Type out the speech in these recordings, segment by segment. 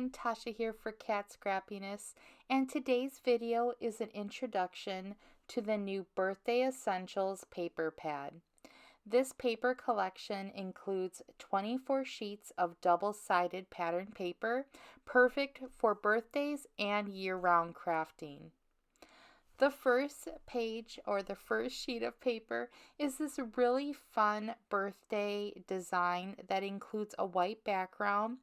everyone, Tasha here for Kat Scrappiness, and today's video is an introduction to the new Birthday Essentials paper pad. This paper collection includes 24 sheets of double-sided pattern paper, perfect for birthdays and year-round crafting. The first page or the first sheet of paper is this really fun birthday design that includes a white background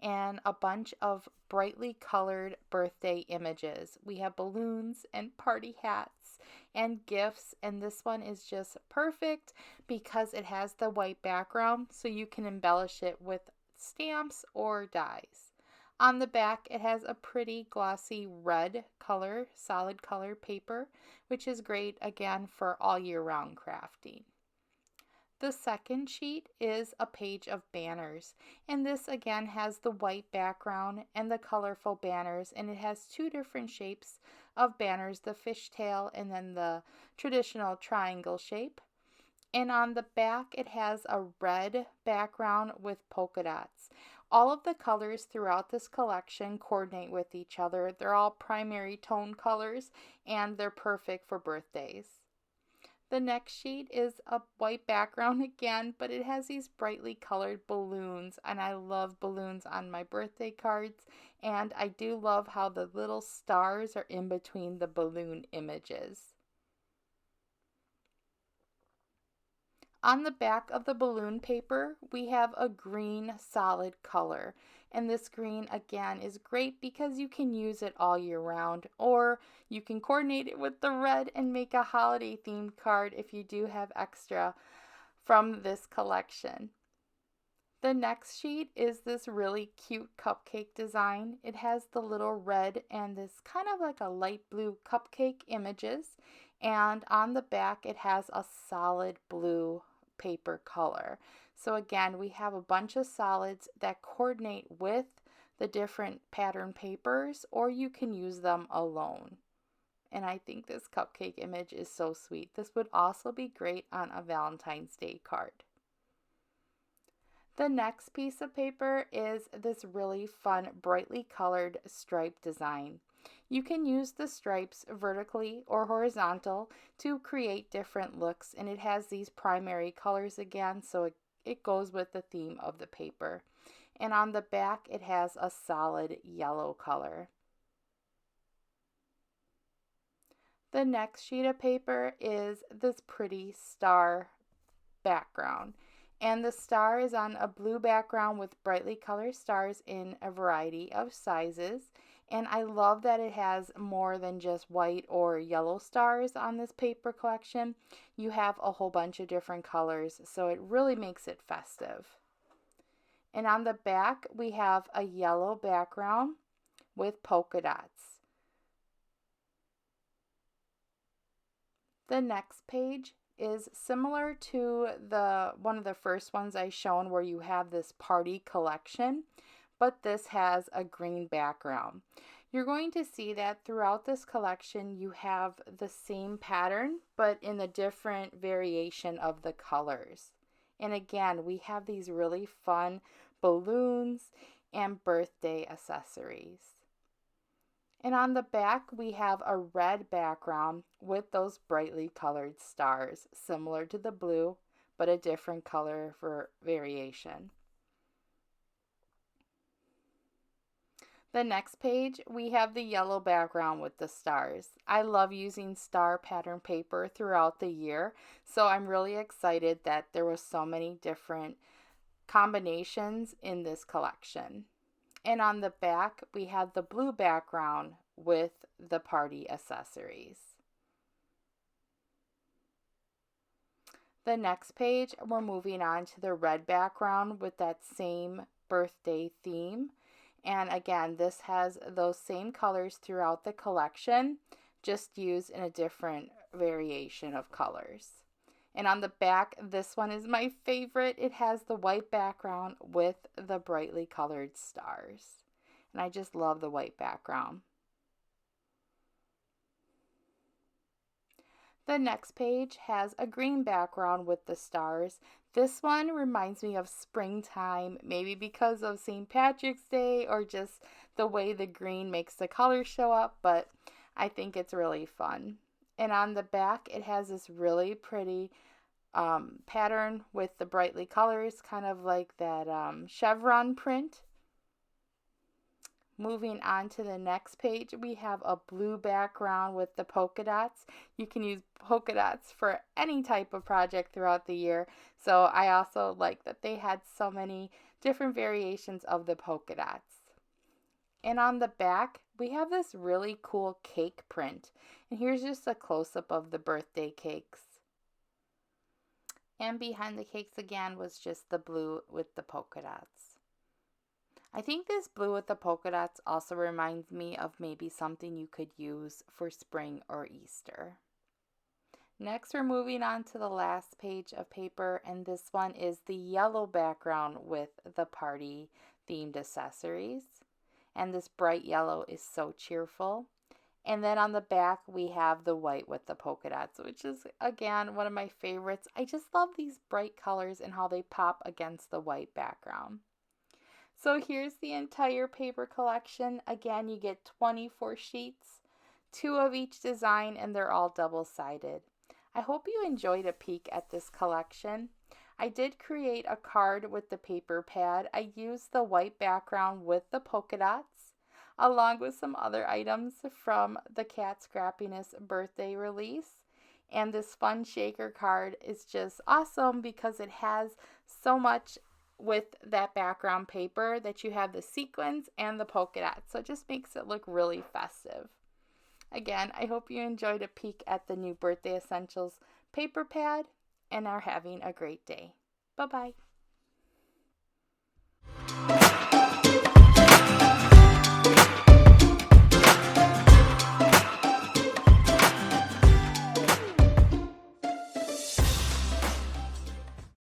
and a bunch of brightly colored birthday images. We have balloons and party hats and gifts, and this one is just perfect because it has the white background, so you can embellish it with stamps or dies. On the back, it has a pretty glossy red color, solid color paper, which is great again for all year round crafting. The second sheet is a page of banners, and this again has the white background and the colorful banners, and it has two different shapes of banners, the fishtail and then the traditional triangle shape. And on the back, it has a red background with polka dots. All of the colors throughout this collection coordinate with each other. They're all primary tone colors, and they're perfect for birthdays. The next sheet is a white background again, but it has these brightly colored balloons, and I love balloons on my birthday cards, and I do love how the little stars are in between the balloon images. On the back of the balloon paper, we have a green solid color. And this green, again, is great because you can use it all year round. Or you can coordinate it with the red and make a holiday themed card if you do have extra from this collection. The next sheet is this really cute cupcake design. It has the little red and this kind of like a light blue cupcake images. And on the back, it has a solid blue paper color. So again, we have a bunch of solids that coordinate with the different pattern papers, or you can use them alone. And I think this cupcake image is so sweet. This would also be great on a Valentine's Day card. The next piece of paper is this really fun, brightly colored stripe design. You can use the stripes vertically or horizontal to create different looks, and it has these primary colors again, so it goes with the theme of the paper. And on the back, it has a solid yellow color. The next sheet of paper is this pretty star background. And the star is on a blue background with brightly colored stars in a variety of sizes. And I love that it has more than just white or yellow stars on this paper collection. You have a whole bunch of different colors, so it really makes it festive. And on the back, we have a yellow background with polka dots. The next page is similar to one of the first ones I shown where you have this party collection, but this has a green background. You're going to see that throughout this collection you have the same pattern, but in a different variation of the colors. And again, we have these really fun balloons and birthday accessories. And on the back, we have a red background with those brightly colored stars, similar to the blue, but a different color for variation. The next page, we have the yellow background with the stars. I love using star pattern paper throughout the year, so I'm really excited that there were so many different combinations in this collection. And on the back, we have the blue background with the party accessories. The next page, we're moving on to the red background with that same birthday theme. And again, this has those same colors throughout the collection, just used in a different variation of colors. And on the back, this one is my favorite. It has the white background with the brightly colored stars. And I just love the white background. The next page has a green background with the stars. This one reminds me of springtime, maybe because of St. Patrick's Day or just the way the green makes the colors show up, but I think it's really fun. And on the back, it has this really pretty pattern with the brightly colors, kind of like that chevron print. Moving on to the next page, we have a blue background with the polka dots. You can use polka dots for any type of project throughout the year. So I also like that they had so many different variations of the polka dots. And on the back, we have this really cool cake print. And here's just a close-up of the birthday cakes. And behind the cakes again was just the blue with the polka dots. I think this blue with the polka dots also reminds me of maybe something you could use for spring or Easter. Next, we're moving on to the last page of paper, and this one is the yellow background with the party themed accessories. And this bright yellow is so cheerful. And then on the back, we have the white with the polka dots, which is, again, one of my favorites. I just love these bright colors and how they pop against the white background. So here's the entire paper collection. Again, you get 24 sheets, 2 of each design, and they're all double-sided. I hope you enjoyed a peek at this collection. I did create a card with the paper pad. I used the white background with the polka dots, along with some other items from the Kat Scrappiness birthday release. And this fun shaker card is just awesome because it has so much with that background paper that you have the sequins and the polka dots. So it just makes it look really festive. Again, I hope you enjoyed a peek at the new Birthday Essentials paper pad and are having a great day. Bye-bye.